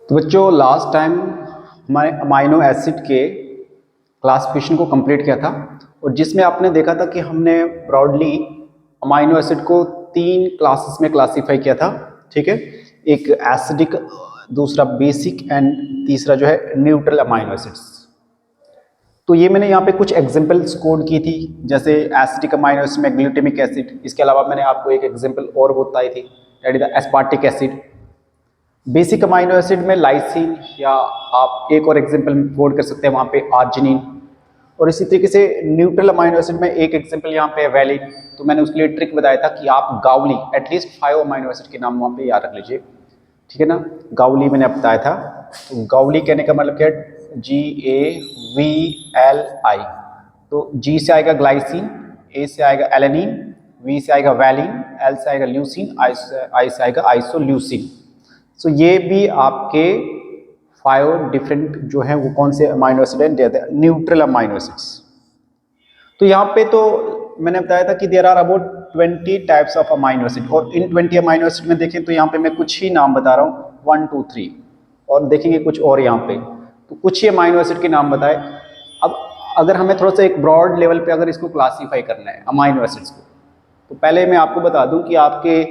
तो बच्चों last time हमारे अमाइनो एसिड के क्लासिफिकेशन को कंप्लीट किया था और जिसमें आपने देखा था कि हमने ब्रॉडली अमाइनो एसिड को 3 क्लासेस में क्लासीफाई किया था। ठीक है, एक एसिडिक, दूसरा बेसिक एंड तीसरा जो है न्यूट्रल अमाइनो एसिड्स। तो ये मैंने यहाँ पे कुछ एग्जांपल्स कोड की थी, जैसे एसिडिक अमाइनो एसिड में ग्लूटामिक एसिड। इसके अलावा मैंने आपको एक एग्जांपल और बताई थी, that is the aspartic acid. Basic amino acid में लाइसिन, या आप एक और एग्जांपल कोड कर सकते हैं वहाँ पे आर्जिनिन। और इसी तरीके से न्यूट्रल अमाइनो एसिड में एक एग्जांपल यहाँ पे वैलिन। तो मैंने उसके लिए ट्रिक बताया था कि आप गाउली एटलीस्ट 5 अमाइनो एसिड के नाम वहाँ पे याद रख लीजिए। ठीक है ना, गाउली मैंने बताया था। तो गाउली कहने का मतलब क्या है, GAVLI। तो G से आएगा ग्लाइसिन, A से आएगा एलेनिन, V से आएगा वैलिन, L से आएगा ल्यूसिन, I से आएगा आइसोल्यूसिन। सो ये भी आपके 5 डिफरेंट जो हैं वो कौन से अमाइनो एसिड हैं, न्यूट्रल अमाइनो एसिड्स। तो यहाँ पे तो मैंने बताया था कि there are about 20 types of amino acid, और इन 20 अमाइनो एसिड में देखें तो यहाँ पे मैं कुछ ही नाम बता रहा हूँ, 1 2 3, और देखेंगे कुछ और यहाँ पे। तो कुछ ही अमाइनो एसिड के नाम बताए। अब अगर हमें थोड़ा सा एक ब्रॉड लेवल पे अगर इसको क्लासीफाई करना है अमाइनो एसिड्स को, तो पहले मैं आपको बता दूं कि आपके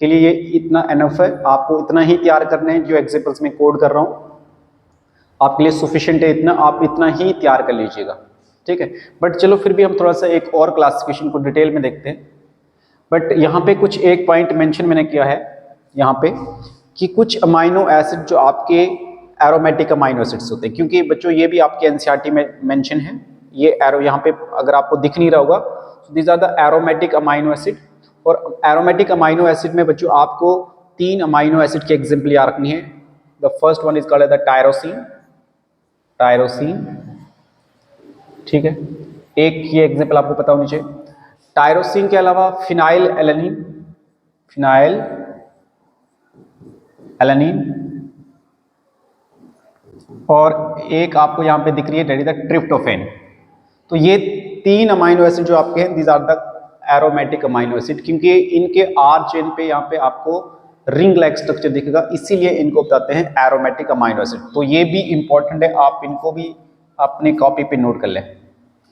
के लिए ये इतना एनफ है, आपको इतना ही तैयार करने हैं जो एग्जांपल्स में कोड कर रहा हूँ, आपके लिए सफिशिएंट है इतना, आप इतना ही तैयार कर लीजिएगा। ठीक है, बट चलो फिर भी हम थोड़ा सा एक और क्लासिफिकेशन को डिटेल में देखते हैं। बट यहाँ पे कुछ एक पॉइंट मेंशन मैंने किया है यहाँ पे कि कुछ अमाइनो एसिड जो आपके एरोमेटिक अमाइनो एसिड्स होते हैं, क्योंकि बच्चों ये भी आपके एनसीईआरटी में मेंशन है। ये एरो यहाँ पे अगर आपको दिख नहीं रहा होगा, these are the aromatic amino acid. और एरोमेटिक अमाइनो एसिड में बच्चों आपको 3 अमाइनो एसिड की एग्जांपल याद रखनी है। The first one is called the tyrosine. ठीक है, एक ये एग्जांपल आपको पता होनी चाहिए। टायरोसिन के अलावा फिनाइल एलानिन, और एक आपको यहाँ पे दिख रही है दैट इज द ट्रिप्टोफैन। तो ये 3 अमाइनो एसिड जो आपके हैं, these are the aromatic amino acid, क्योंकि इनके आर चेन पे यहाँ पे आपको रिंग लाइक स्ट्रक्चर दिखेगा, इसीलिए इनको बताते हैं एरोमेटिक अमाइनो एसिड। तो ये भी इंपॉर्टेंट है, आप इनको भी अपनी कॉपी पे नोट कर लें।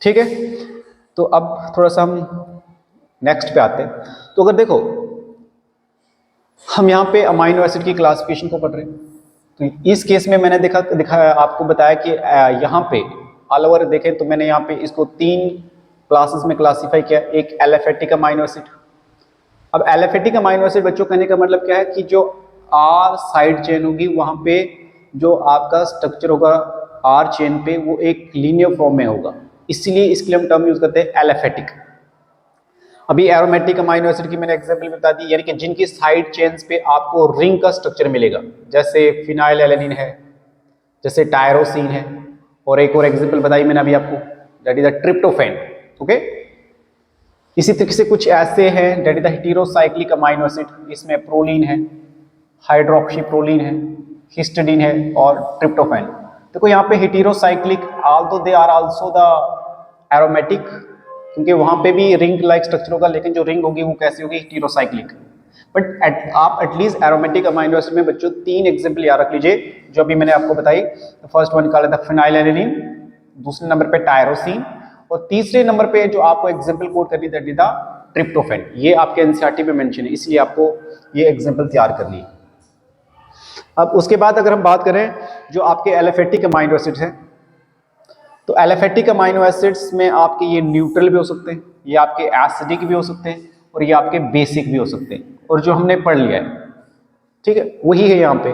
ठीक है, तो अब थोड़ा सा हम नेक्स्ट पे आते हैं। तो अगर देखो हम यहाँ पे अमाइनो एसिड की क्लासिफिकेशन को पढ़ रहे हैं, तो इस केस में मैंने दिखाया आपको बताया कि यहाँ पे ऑल ओवर देखें तो मैंने यहाँ पे इसको 3 क्लासेस में क्लासीफाई किया। एक एलिफेटिक अमाइनो एसिड। अब एलिफेटिक अमाइनो एसिड बच्चों कहने का मतलब क्या है कि जो आर साइड चेन होगी वहां पे जो आपका स्ट्रक्चर होगा आर चेन पे वो एक लीनियर फॉर्म में होगा, इसीलिए इसके लिए हम टर्म यूज करते हैं एलिफेटिक। अभी एरोमेटिक अमाइनो एसिड की मैंने एग्जांपल बता दी, यानी कि जिनकी साइड चेन्स पे आपको रिंग का स्ट्रक्चर मिलेगा, जैसे फिनाइल एलेनिन है, जैसे टायरोसिन है, और एक और एग्जांपल बताई मैंने अभी आपको, that is the tryptophan. Okay, इसी तरीके से कुछ ऐसे हैं that is the heterocyclic amino acid, इसमें प्रोलीन है, हाइड्रोक्सी प्रोलीन है, हिस्टिडीन है और ट्रिप्टोफैन। देखो यहाँ पे heterocyclic, although they are also the aromatic, क्योंकि वहां पे भी रिंग लाइक स्ट्रक्चर होगा, लेकिन जो रिंग होगी वो कैसी होगी, हेटेरोसाइक्लिक। बट आप एटलीस्ट एरोमेटिक अमाइनो एसिड में बच्चों 3 एग्जांपल याद रख लीजिए जो अभी मैंने आपको बताई। First one called the phenyl alanine, दूसरे नंबर पे टायरोसिन, और तीसरे नंबर पे जो आपको एग्जांपल कोड करनी दैट इज द ट्रिप्टोफैन। ये आपके एनसीईआरटी में मेंशन है, इसलिए आपको ये एग्जांपल तैयार करनी है। अब उसके बाद अगर हम बात करें जो आपके एलिफेटिक अमाइनो एसिड्स हैं, तो एलिफेटिक अमाइनो एसिड्स में आपके ये न्यूट्रल भी हो सकते हैं, ये आपके एसिडिक भी हो सकते हैं, और ये आपके बेसिक भी हो सकते हैं, और जो हमने पढ़ लिया है ठीक है वही है यहाँ पे।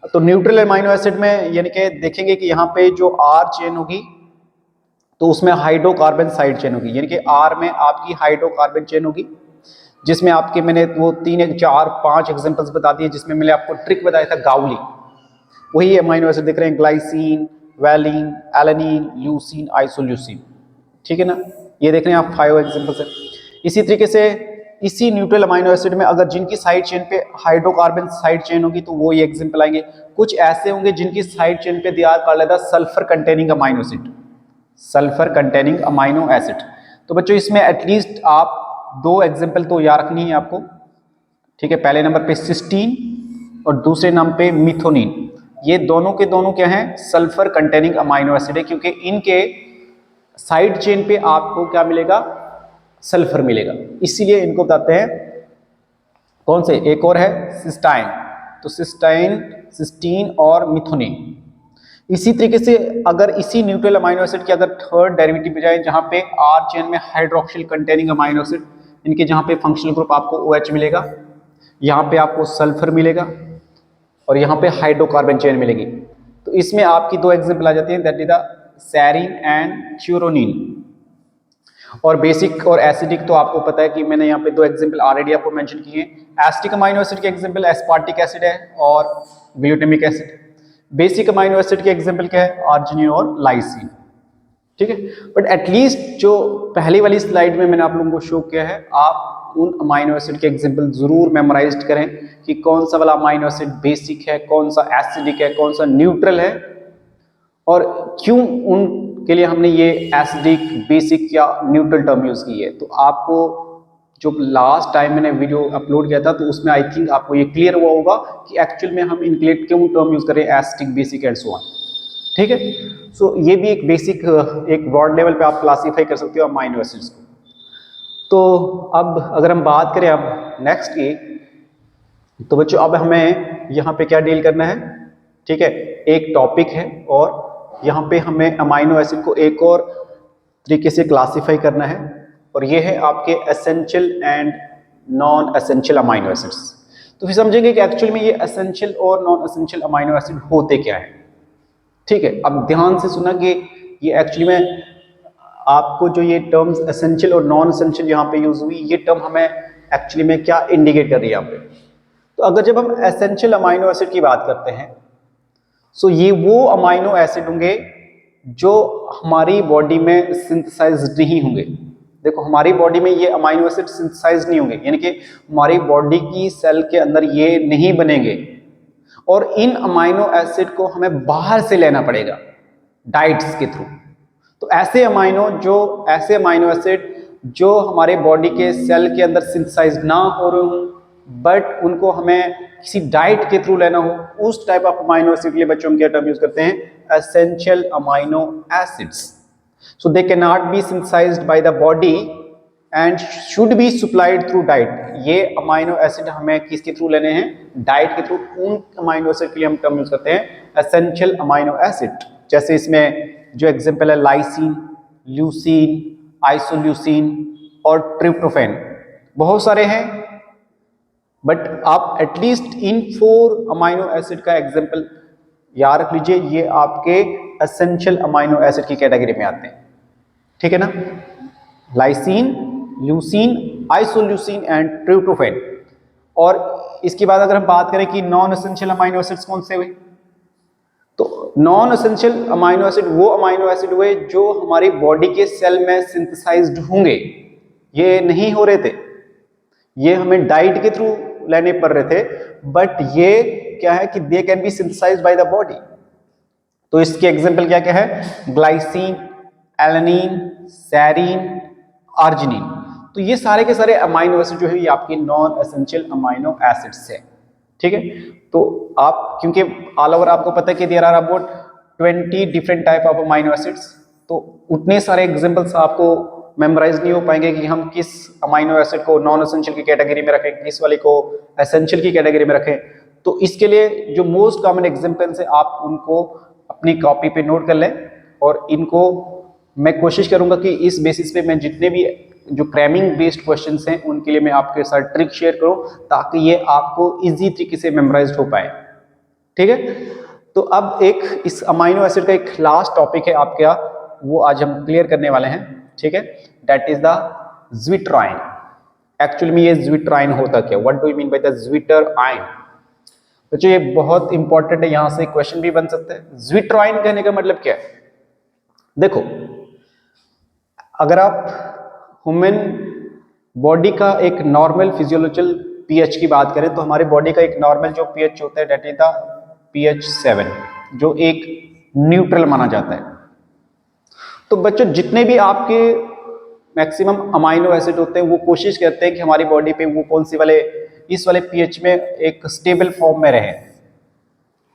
तो न्यूट्रल अमाइनो एसिड में यानी कि देखेंगे कि यहाँ पे जो आर चेन होगी तो उसमें हाइड्रोकार्बन साइड चेन होगी, यानी कि आर में आपकी हाइड्रोकार्बन चेन होगी, जिसमें आपके मैंने वो 3 4 5 एग्जांपल्स बता दिए, जिसमें मैंने आपको ट्रिक बताया था गाउली। वही अमाइनो एसिड दिख रहे हैं, glycine, valine, alanine, leucine, isoleucine. ठीक है ना, ये देख रहे हैं आप 5 एग्जांपल्स है। इसी तरीके से इसी न्यूट्रल अमाइनो एसिड में अगर जिनकी साइड चेन पे हाइड्रोकार्बन साइड चेन होगी तो वो ये एग्जांपल आएंगे। कुछ ऐसे होंगे जिनकी साइड चेन पे दिया कर लेता sulphur containing amino acid, sulphur containing amino acid. तो बच्चों इसमें एटलीस्ट आप 2 एग्जांपल तो याद रखनी है आपको। ठीक है, पहले नंबर पे सिस्टीन और दूसरे नंबर पे मिथोनिन। ये दोनों के दोनों क्या हैं, सल्फर कंटेनिंग अमाइनो एसिड है, क्योंकि इनके साइड चेन पे आपको क्या मिलेगा, सल्फर मिलेगा, इसीलिए इनको बताते हैं कौन से। एक और है सिस्टाइन, तो सिस्टाइन, सिस्टीन और मिथोनिन। इसी तरीके से अगर इसी न्यूट्रल अमाइनो एसिड की अगर थर्ड डेरिवेटिव पे जाए, जहां पे आर चेन में हाइड्रोक्सिल कंटेनिंग अमाइनो एसिड, इनके जहां पे फंक्शनल ग्रुप आपको OH मिलेगा, यहाँ पे आपको सल्फर मिलेगा और यहाँ पे हाइड्रोकार्बन चेन मिलेगी। तो इसमें आपकी दो एग्जांपल आ जाती हैं, that is the serine and threonine. और बेसिक और एसिडिक तो आपको पता है कि मैंने यहाँ पे दो एग्जांपल ऑलरेडी आपको मेंशन किए हैं। एसिटिक अमाइनो एसिड के एग्जांपल एस्पार्टिक एसिड है और glutamic acid. Basic amino acid के एग्जांपल क्या है, आर्जिनिन और लाइसिन। ठीक है, बट एटलीस्ट जो पहली वाली स्लाइड में मैंने आप लोगों को शो किया है, आप उन अमाइनो एसिड के एग्जांपल जरूर मेमोराइज करें कि कौन सा वाला अमाइनो एसिड बेसिक है, कौन सा एसिडिक है, कौन सा न्यूट्रल है, और क्यों उनके लिए हमने ये एसिडिक, बेसिक या न्यूट्रल टर्म यूज की है। तो आपको जो लास्ट टाइम मैंने वीडियो अपलोड किया था, तो उसमें आई थिंक आपको ये क्लियर हुआ होगा कि एक्चुअल में हम इनके लिए क्यों टर्म यूज करें, acidic, basic and so on. ठीक है, सो ये भी एक बेसिक, एक ब्रॉड लेवल पे आप क्लासीफाई कर सकते हो अमाइनो एसिड्स को। तो अब अगर हम बात करें अब नेक्स्ट की, तो बच्चों अब हमें यहाँ पे क्या डील करना है। ठीक है, एक टॉपिक है और यहाँ पे हमें अमाइनो एसिड को एक और तरीके से क्लासीफाई करना है, और ये है आपके essential and non essential amino acids. तो फिर समझेंगे कि एक्चुअल में ये एसेंशियल और नॉन एसेंशियल अमाइनो एसिड होते क्या है। ठीक है, अब ध्यान से सुना कि ये एक्चुअली में आपको जो ये टर्म्स एसेंशियल और नॉन एसेंशियल यहाँ पे यूज हुई, ये टर्म हमें एक्चुअली में क्या इंडिकेट कर रही है यहाँ पे। तो अगर जब हम एसेंशियल अमाइनो एसिड की बात करते हैं, सो ये वो अमाइनो एसिड होंगे जो हमारी बॉडी में सिंथेसाइज नहीं होंगे। देखो, हमारी बॉडी में ये अमाइनो एसिड सिंथेसाइज नहीं होंगे, यानी कि हमारी बॉडी की सेल के अंदर ये नहीं बनेंगे, और इन अमाइनो एसिड को हमें बाहर से लेना पड़ेगा डाइट्स के थ्रू। तो ऐसे अमाइनो एसिड जो हमारे बॉडी के सेल के अंदर सिंथेसाइज ना हो रहे हों, बट उनको हमें किसी डाइट के थ्रू लेना हो, उस टाइप ऑफ अमाइनो एसिड के लिए बच्चों हम क्या टर्म यूज करते हैं, essential amino acids. So they can not be synthesized by the body and should be supplied through diet. ये अमाइनो एसिड हमें किसके थ्रू लेने हैं, डाइट के थ्रू। उन अमाइनो एसिड के लिए हम टर्म यूज करते हैं एसेंशियल अमाइनो एसिड। जैसे इसमें जो एग्जांपल है लाइसिन, ल्यूसीन, आइसोल्यूसीन और ट्रिप्टोफैन, बहुत सारे हैं, बट आप एटलीस्ट इन 4 अमाइनो एसिड का एग्जांपल याद रख लीजिए, ये आपके एसेंशियल अमाइनो एसिड की कैटेगरी में आते हैं। ठीक है ना, lysine, leucine, isoleucine and tryptophan. और इसके बाद अगर हम बात करें कि नॉन एसेंशियल अमाइनो एसिड्स कौन से हुए, तो नॉन एसेंशियल अमाइनो एसिड वो अमाइनो एसिड हुए जो हमारी बॉडी के सेल में सिंथेसाइज्ड होंगे। ये नहीं हो रहे थे, ये हमें डाइट के थ्रू लेने पड़ रहे थे, बट ये क्या है कि they can be synthesized by the body. तो इसके एग्जांपल क्या क्या है, ग्लाइसिन, एलानिन, सेरीन, आर्जिनिन। तो ये सारे के सारे अमाइनो एसिड जो है ये आपके नॉन एसेंशियल अमाइनो एसिड्स है। ठीक है, तो आप क्योंकि ऑल ओवर आपको पता है कि there are about 20 different type of amino acids, तो उतने सारे एग्जांपल्स आपको मेमोराइज नहीं हो पाएंगे कि हम किस अमाइनो एसिड को नॉन एसेंशियल की कैटेगरी में रखें, किस वाले को एसेंशियल की कैटेगरी में रखें। तो इसके लिए जो मोस्ट कॉमन एग्जांपल्स है आप उनको अपनी कॉपी पे नोट कर लें, और इनको मैं कोशिश करूंगा कि इस बेसिस पे मैं जितने भी जो क्रैमिंग बेस्ड क्वेश्चंस हैं उनके लिए मैं आपके साथ ट्रिक शेयर करूं, ताकि ये आपको इजी तरीके से मेमोराइज हो पाए। ठीक है, तो अब एक इस अमाइनो एसिड का एक लास्ट टॉपिक है आपका, वो आज हम क्लियर करने वाले हैं। ठीक है, that is the zwitterion. Actually में ये ज़्विट्राइन होता क्या, what do you mean by the zwitterion. बच्चों ये बहुत इंपॉर्टेंट है, यहां से क्वेश्चन भी बन सकते हैं। ज़्विट्राइन कहने का मतलब क्या है, देखो अगर आप ह्यूमन बॉडी का एक नॉर्मल फिजियोलॉजिकल पीएच की बात करें, तो हमारे बॉडी का एक नॉर्मल जो पीएच होता है दैट इज द pH 7, जो एक न्यूट्रल माना जाता है। तो बच्चों जितने भी आपके मैक्सिमम अमाइनो एसिड होते हैं वो कोशिश करते हैं कि हमारी बॉडी पे वो कौन सी वाले, इस वाले पीएच में एक स्टेबल फॉर्म में रहे।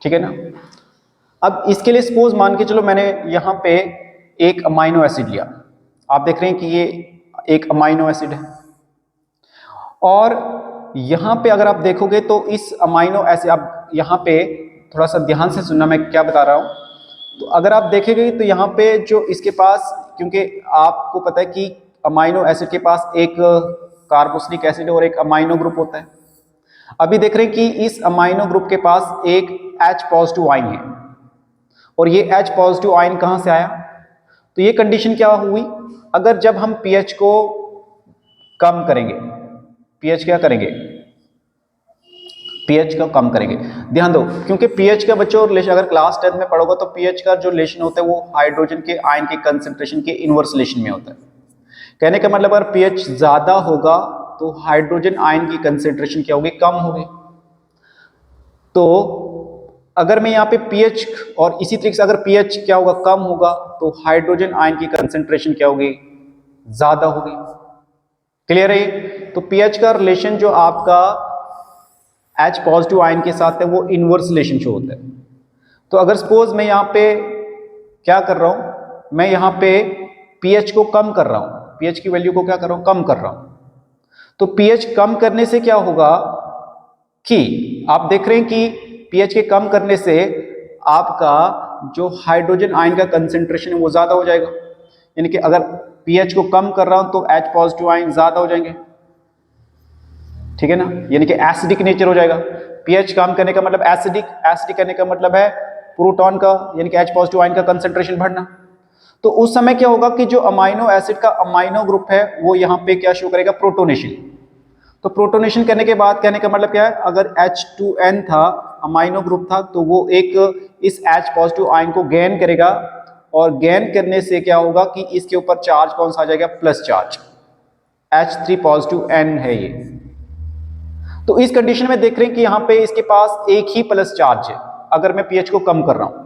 ठीक है ना। अब इसके लिए सपोज मान के चलो मैंने यहाँ पे एक अमाइनो एसिड लिया, आप देख रहे हैं कि ये एक अमाइनो एसिड है, और यहाँ पे अगर आप देखोगे तो इस अमाइनो एसिड, आप यहाँ पे थोड़ा सा ध्यान से सुनना मैं क्या बता रहा हूँ। तो अगर आप देखेंगे तो यहाँ पे जो इसके पास, क्योंकि आपको पता है कि अमाइनो एसिड के पास एक कार्बोक्सिलिक एसिड और एक अमाइनो ग्रुप होता है। अभी देख रहे हैं कि इस अमाइनो ग्रुप के पास एक H पॉजिटिव आयन है, और ये H पॉजिटिव आयन कहाँ से आया? तो ये कंडीशन क्या हुई, अगर जब हम pH को कम करेंगे, pH क्या करेंगे, pH का कम करेंगे। ध्यान दो, क्योंकि pH का बच्चों रिलेशन अगर क्लास 10 में पढ़ोगे तो pH का जो रिलेशन होता है वो हाइड्रोजन के आयन के कंसंट्रेशन के इनवर्स रिलेशन में होता है। कहने का मतलब अगर pH ज्यादा होगा तो हाइड्रोजन आयन की कंसंट्रेशन क्या होगी, कम होगी। तो अगर मैं यहाँ पे pH, और इसी तरीके से अगर pH क्या होगा, कम होगा, तो हाइड्रोजन आयन की कंसंट्रेशन क्या होगी, ज्यादा होगी। क्लियर है? तो pH का रिलेशन जो आपका H पॉजिटिव आयन के साथ है वो इनवर्स रिलेशन शो होता है। तो अगर सपोज मैं यहाँ पे क्या कर रहा हूं, मैं यहाँ पे pH को कम कर रहा हूं, pH की वैल्यू को क्या कर रहा हूं, कम कर रहा हूं। तो pH कम करने से क्या होगा कि आप देख रहे हैं कि pH के कम करने से आपका जो हाइड्रोजन आयन का कंसेंट्रेशन है वो ज्यादा हो जाएगा। यानी कि अगर pH को कम कर रहा हूं तो H पॉजिटिव आयन ज्यादा हो जाएंगे, ठीक है ना, यानी कि एसिडिक नेचर हो जाएगा। pH कम करने का मतलब एसिडिक, एसिडिक करने का मतलब है प्रोटॉन का यानी कि H पॉजिटिव आयन का कंसेंट्रेशन बढ़ना। तो उस समय क्या होगा कि जो अमाइनो एसिड का अमाइनो ग्रुप है वो यहाँ पे क्या शो करेगा, प्रोटोनेशन। तो प्रोटोनेशन करने के बाद कहने का मतलब क्या है, अगर H2N था, अमाइनो ग्रुप था, तो वो एक इस H पॉजिटिव आयन को गेन करेगा, और गेन करने से क्या होगा कि इसके ऊपर चार्ज कौन सा आ जाएगा, plus charge, H3 positive N है ये। तो इस कंडीशन में देख रहे हैं कि यहाँ पे इसके पास एक ही प्लस चार्ज है अगर मैं pH को कम कर रहा हूं।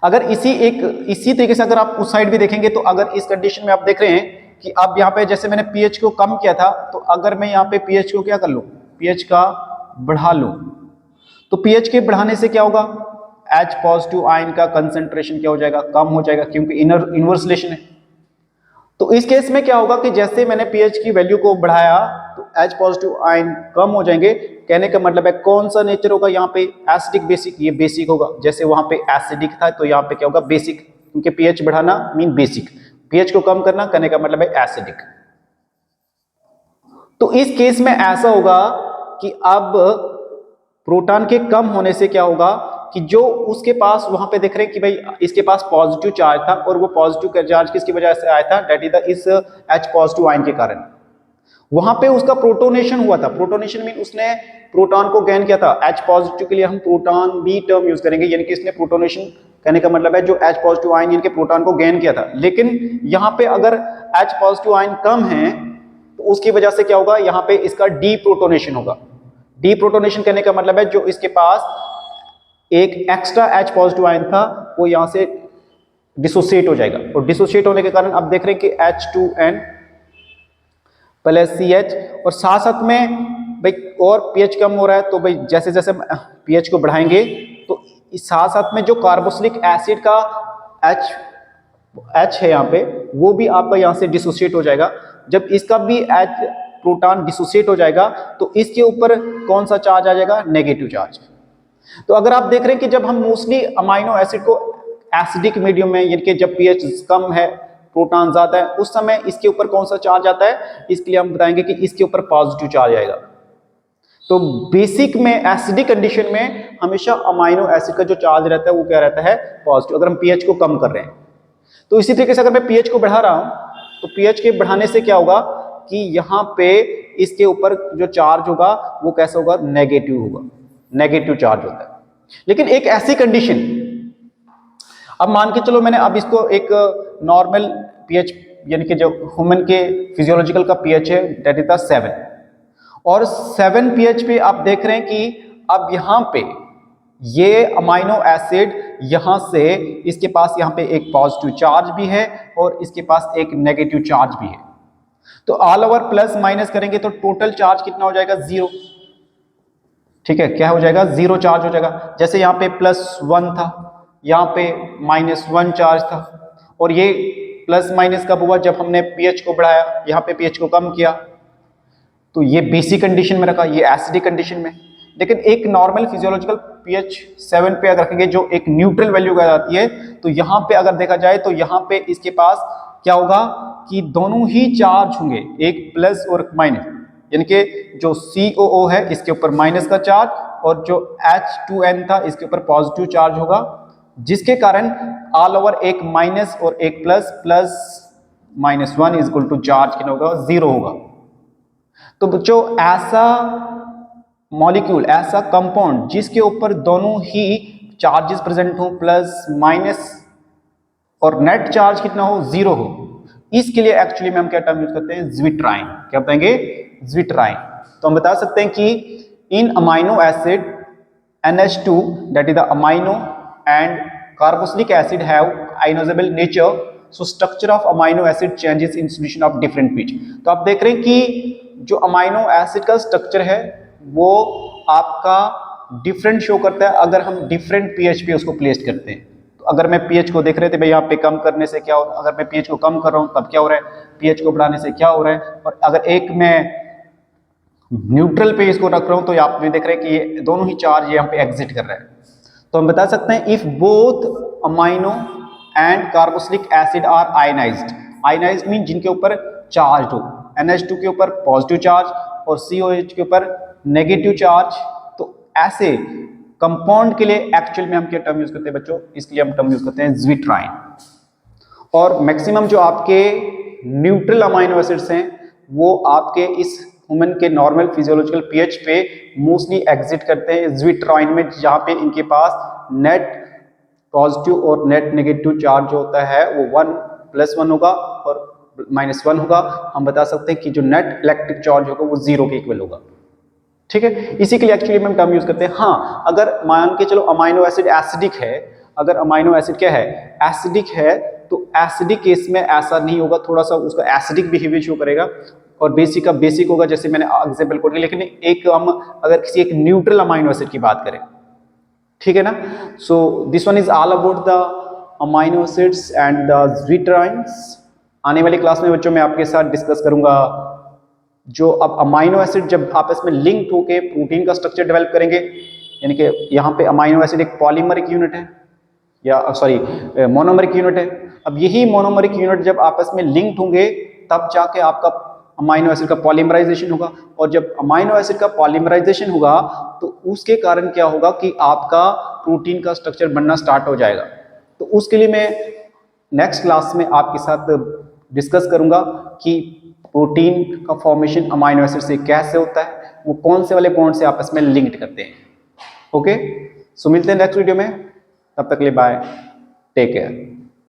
अगर इसी तरीके से अगर आप उस साइड भी देखेंगे तो अगर इस कंडीशन में आप देख रहे हैं कि अब यहाँ पे जैसे मैंने pH को कम किया था, तो अगर मैं यहाँ पे pH को क्या कर लूं, pH का बढ़ा लूं, तो pH के बढ़ाने से क्या होगा, H पॉजिटिव आयन का कंसेंट्रेशन क्या हो जाएगा, कम हो जाएगा, क्योंकि इनवर्स रिलेशन है। तो इस केस में क्या होगा कि जैसे मैंने pH की वैल्यू को बढ़ाया तो H पॉजिटिव आयन कम हो जाएंगे। कहने का मतलब है कौन सा नेचर होगा यहाँ पे, एसिडिक बेसिक, ये बेसिक होगा। जैसे वहां पे एसिडिक था तो यहाँ पे क्या होगा, बेसिक, क्योंकि pH बढ़ाना मीन बेसिक, pH को कम करना कहने का मतलब है एसिडिक। तो इस केस में ऐसा होगा कि अब प्रोटॉन के कम होने से क्या होगा कि जो उसके पास वहां पे देख रहे हैं कि भाई इसके पास पॉजिटिव चार्ज था, और वो पॉजिटिव चार्ज किसकी वजह से आया था, डेट इज इस H पॉजिटिव आयन के कारण। वहां पे उसका प्रोटोनेशन हुआ था, प्रोटोनेशन मीन उसने प्रोटॉन को गेन किया था। H पॉजिटिव के लिए हम प्रोटॉन बी टर्म यूज करेंगे, यानी कि इसने प्रोटोनेशन कहने का मतलब है जो H पॉजिटिव आयन यानी कि प्रोटॉन को गेन किया था। लेकिन यहाँ पे अगर H पॉजिटिव आयन कम है तो उसकी वजह से क्या होगा, यहाँ पे इसका डी प्रोटोनेशन होगा। डी प्रोटोनेशन कहने का मतलब है जो इसके पास एक एक्स्ट्रा H पॉजिटिव आयन था वो यहां से डिसोसिएट हो जाएगा, और डिसोसिएट होने के कारण अब देख रहे हैं कि H2N प्लस CH, और साथ साथ में भाई और pH कम हो रहा है, तो भाई जैसे जैसे pH को बढ़ाएंगे तो साथ साथ में जो कार्बोक्सिलिक एसिड का H है यहाँ पे वो भी आपका यहाँ से डिसोसिएट हो जाएगा। जब इसका भी H प्रोटॉन डिसोसिएट हो जाएगा तो इसके ऊपर कौन सा चार्ज आ जाएगा, नेगेटिव चार्ज। तो अगर आप देख रहे हैं कि जब हम मोस्टली अमाइनो एसिड को एसिडिक मीडियम में, यानी कि जब pH कम है, प्रोटॉन ज्यादा है, उस समय इसके ऊपर कौन सा चार्ज आता है, इसके लिए हम बताएंगे कि इसके ऊपर पॉजिटिव चार्ज आएगा। तो बेसिक में एसिडिक कंडीशन में हमेशा अमाइनो एसिड का जो चार्ज रहता है वो क्या रहता है, पॉजिटिव, अगर हम pH को कम कर रहे हैं। तो इसी तरीके से अगर मैं pH को बढ़ा रहा हूं तो pH के बढ़ाने से क्या होगा कि यहाँ पे इसके ऊपर जो चार्ज होगा वो कैसा होगा, नेगेटिव होगा, नेगेटिव चार्ज होता है। लेकिन एक ऐसी कंडीशन, अब मान के चलो मैंने अब इसको एक नॉर्मल pH यानी कि जो ह्यूमन के फिजियोलॉजिकल का pH है दैट इज द 7, और 7 pH पे आप देख रहे हैं कि अब यहाँ पे ये अमाइनो एसिड यहाँ से इसके पास यहाँ पे एक पॉजिटिव चार्ज भी है और इसके पास एक नेगेटिव चार्ज भी है। तो ऑल ओवर प्लस माइनस करेंगे तो टोटल चार्ज कितना हो जाएगा, 0। ठीक है, क्या हो जाएगा, जीरो चार्ज हो जाएगा। जैसे यहाँ पे +1 था, यहाँ पे -1 चार्ज था, और ये प्लस माइनस कब हुआ, जब हमने पीएच को बढ़ाया, यहाँ पे पीएच को कम किया, तो ये बेसिक कंडीशन में रखा, ये एसिडिक कंडीशन में। लेकिन एक नॉर्मल फिजियोलॉजिकल पीएच 7 पे अगर रखेंगे, जो एक न्यूट्रल वैल्यू आ जाती है, तो यहाँ पे अगर देखा जाए तो यहाँ पे इसके पास क्या होगा कि दोनों ही चार्ज होंगे, एक प्लस और माइनस, यानी कि जो COO है इसके ऊपर माइनस का चार्ज, और जो H2N था इसके ऊपर पॉजिटिव चार्ज होगा, जिसके कारण ऑल ओवर एक माइनस और एक plus, plus -1 is equal to charge कितना होगा, 0 होगा। तो बच्चों ऐसा मॉलिक्यूल, ऐसा कंपाउंड जिसके ऊपर दोनों ही चार्जेस प्रेजेंट हो, प्लस माइनस, और नेट चार्ज कितना हो, 0 हो, इसके लिए एक्चुअली में हम क्या टर्म यूज करते हैं, ज्विट्राइन। क्या बताएंगे, ज्विट्राइन। तो हम बता सकते हैं कि इन amino acid NH2 that is the amino and carboxylic acid have ionizable nature, so structure of amino acid changes in solution of different pH। तो आप देख रहे हैं कि जो अमाइनो एसिड का स्ट्रक्चर है वो आपका डिफरेंट शो करता है अगर हम डिफरेंट पीएच पे उसको प्लेस करते हैं। तो अगर मैं पीएच को देख रहे थे भाई यहाँ पे कम करने से क्या हो, अगर मैं पीएच को कम कर रहा हूँ तब क्या हो रहा है, पीएच को बढ़ाने से क्या हो रहा है, और अगर एक मैं न्यूट्रल पे इसको रख रहा हूं तो आप भी देख रहे हैं कि ये दोनों ही चार्ज यहाँ पे एग्जिट कर रहे हैं। तो हम बता सकते हैं if both amino and carboxylic acid are ionized, ionized mean जिनके ऊपर चार्ज हो, NH2 के ऊपर पॉजिटिव चार्ज और COH के ऊपर नेगेटिव चार्ज, तो ऐसे कंपाउंड के लिए एक्चुअल में हम क्या टर्म यूज करते हैं बच्चों, इसके लिए हम टर्म यूज करते हैं ज्विट्राइन। और मैक्सिमम जो आपके न्यूट्रल अमाइनो एसिड्स हैं वो आपके इस ह्यूमन के नॉर्मल फिजियोलॉजिकल पीएच पे मोस्टली एग्जिट करते हैं ज्विट्राइन में, जहाँ पे इनके पास नेट पॉजिटिव और नेट नेगेटिव चार्ज जो होता है वो 1+1 होगा और -1 होगा। हम बता सकते हैं कि जो नेट इलेक्ट्रिक चार्ज होगा वो 0 के इक्वल होगा। ठीक है, इसी के लिए एक्चुअली हम टर्म यूज करते हैं। हाँ, अगर मान के चलो अमाइनो एसिड एसिडिक है, अगर अमाइनो एसिड क्या है, एसिडिक है, तो एसिडिक केस में ऐसा नहीं होगा, थोड़ा सा उसका एसिडिक बिहेवियर शो करेगा, और बेसिक का बेसिक होगा, जैसे मैंने एग्जांपल कोट किया। लेकिन एक हम अगर किसी एक न्यूट्रल अमाइनो एसिड की बात करें, ठीक है ना, so this one is all about the amino acids and the zwitterions. आने वाली क्लास में बच्चों मैं आपके साथ डिस्कस करूंगा जो अब अमाइनो एसिड जब आपस में लिंक्ड होकर प्रोटीन का स्ट्रक्चर डेवलप करेंगे, यानी कि यहाँ पे अमाइनो एसिड एक पॉलीमरिक यूनिट है, या सॉरी मोनोमरिक यूनिट है। अब यही मोनोमरिक यूनिट जब आपस में लिंक्ड होंगे तब जाके आपका अमाइनो एसिड का पॉलीमराइजेशन होगा, और जब अमाइनो एसिड का पॉलीमराइजेशन होगा तो उसके कारण क्या होगा कि आपका प्रोटीन का स्ट्रक्चर बनना स्टार्ट हो जाएगा। तो उसके लिए मैं नेक्स्ट क्लास में आपके साथ डिस्कस करूंगा कि प्रोटीन का फॉर्मेशन अमाइनो एसिड से कैसे होता है, वो कौन से वाले बॉन्ड से आपस में लिंक्ड करते हैं। ओके, सो मिलते हैं नेक्स्ट वीडियो में, तब तक के लिए बाय, टेक केयर।